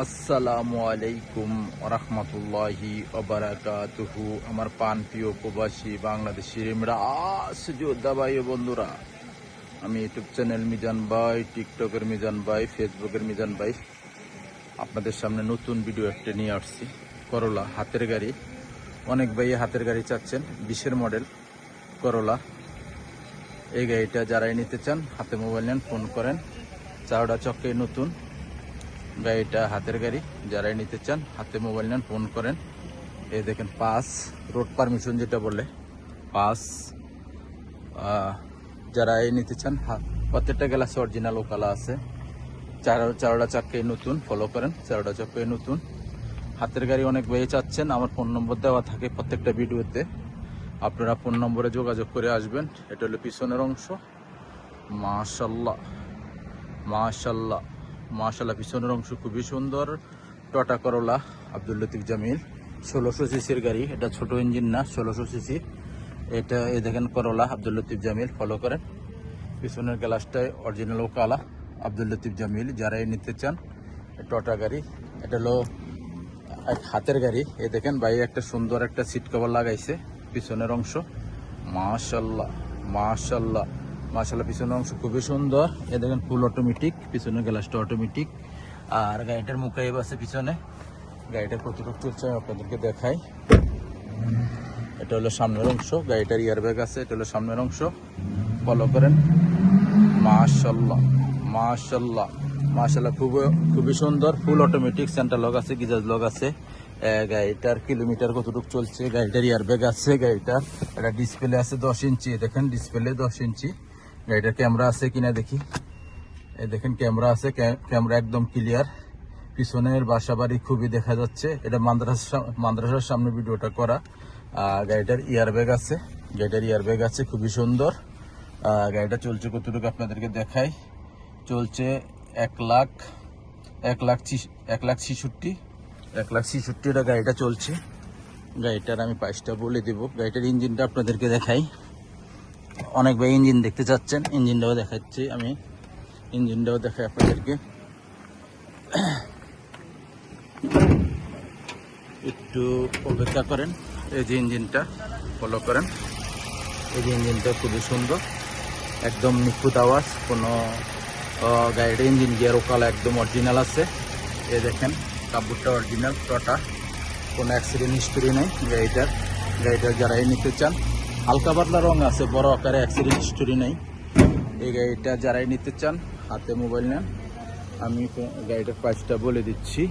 আসসালামু আলাইকুম ওরহমতুল্লাহি ওবারাকাতুহু। আমার পান প্রিয় প্রবাসী বাংলাদেশি যোদ্ধা ভাই ও বন্ধুরা, আমি ইউটিউব চ্যানেল মিজান ভাই, টিকটকের মিজান ভাই, ফেসবুকের মিজান ভাই আপনাদের সামনে নতুন ভিডিও একটা নিয়ে আসছি। করলা হাতের গাড়ি, অনেক ভাই হাতের গাড়ি চাচ্ছেন, 20-এর মডেল করলা। এই গাড়িটা যারাই নিতে চান হাতে মোবাইল নেন, ফোন করেন। চারটা চক্কে নতুন গাড়িটা হাতের গাড়ি, যারাই নিতে চান হাতে মোবাইল নেন, ফোন করেন। এই দেখেন পাস, রোড পারমিশন যেটা বলে পাস। যারাই নিতে চান প্রত্যেকটা গ্লাসে অরিজিনাল ওকালা আছে। চারটা চাক্কাই নতুন, ফলো করেন। চারটা চাক্কাই নতুন হাতের গাড়ি অনেক ভাই চাচ্ছেন। আমার ফোন নম্বর দেওয়া থাকে প্রত্যেকটা ভিডিওতে, আপনারা ফোন নম্বরে যোগাযোগ করে আসবেন। এটা হলো পিছনের অংশ। মাশাল্লাহ মাশাল্লাহ মাশাল্লাহ, পিছনের অংশ খুবই সুন্দর। টটা করলা আব্দুল লতিফ জামিল, 1600 সিসির গাড়ি। এটা ছোট ইঞ্জিন না, 1600 সিসি। এটা এই দেখেন করলা আব্দুল লতিফ জামিল, ফলো করেন। পিছনের গ্লাসটায় অরিজিনাল ওকালা আব্দুল লতিফ জামিল, যারাই নিতে চান। টটা গাড়ি, এটা হলো এক হাতের গাড়ি। এই দেখেন ভাই একটা সুন্দর একটা সিট কভার লাগাইছে পিছনের অংশ। মাশাল্লাহ মাশাল্লাহ মাশাল্লাহ, পিছনের অংশ খুবই সুন্দর। এ দেখেন ফুল অটোমেটিক, পিছনের গ্লাসটা অটোমেটিক। আর গাড়িটার মুখাইব আছে পিছনে। গাড়িটা কতটুকু চলছে আপনাদেরকে দেখাই। এটা হলো সামনের অংশ, গাড়িটার ইয়ারব্যাগ আছে। এটা হলো সামনের অংশ, ফলো করেন। মাশাল্লাহ মাশাল্লাহ মাশাল্লাহ, খুবই সুন্দর। ফুল অটোমেটিক, সেন্টার লক আছে, গিজাজ লক আছে। গাড়িটার কিলোমিটার কতটুকু চলছে, গাড়িটার ইয়ারব্যাগ আছে। গাড়িটার একটা ডিসপ্লে আছে 10 ইঞ্চি, দেখেন ডিসপ্লে 10 ইঞ্চি। গাড়িটার ক্যামেরা আছে কিনা দেখি। এই দেখেন ক্যামেরা আছে, ক্যামেরা একদম ক্লিয়ার। পিছনের বাসাবাড়ি খুবই দেখা যাচ্ছে। এটা মাদ্রাসার সামনে ভিডিওটা করা। গাড়িটার ইয়ারব্যাগ আছে, খুবই সুন্দর। গাড়িটা চলছে কতটুকু আপনাদেরকে দেখাই। চলছে 1,66,000 এটা গাড়িটা চলছে। গাড়িটার আমি প্রাইসটা বলে দেব। গাড়িটার ইঞ্জিনটা আপনাদেরকে দেখাই। অনেক ভাই ইঞ্জিন দেখতে চাচ্ছেন, ইঞ্জিনটাও দেখাচ্ছি আমি। ইঞ্জিনটাও দেখাই আপনাদেরকে, একটু অপেক্ষা করেন। এই যে ইঞ্জিনটা, ফলো করেন। এই যে ইঞ্জিনটা খুবই সুন্দর, একদম নিখুঁত আওয়াজ। কোনো গাড়ির ইঞ্জিন গিয়ার ওকালা একদম অরিজিনাল আছে। এই দেখেন কাপড়টা অরিজিনাল টটা, কোনো অ্যাক্সিডেন্ট হিস্টোরি নেই গাড়িটার যারাই নিতে চান। হালকা পাতলা রং আছে, বড় আকারে অ্যাক্সিডেন্ট হিস্টোরি নেই। এই গাড়িটা যারাই নিতে চান হাতে মোবাইল নেন। আমি গাড়িটার প্রাইসটা বলে দিচ্ছি।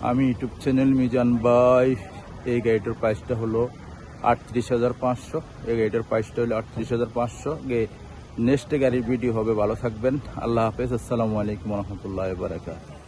আমি ইউটিউব চ্যানেল মিজান ভাই, এই গাড়িটার প্রাইসটা হলো 38,500। এই গাড়িটার প্রাইসটা হলো 38,500। নেক্সট গাড়ির ভিডিও হবে। ভালো থাকবেন, আল্লাহ হাফেজ, আসসালামু আলাইকুম রহমতুল্লাহ বারাকাতুহু।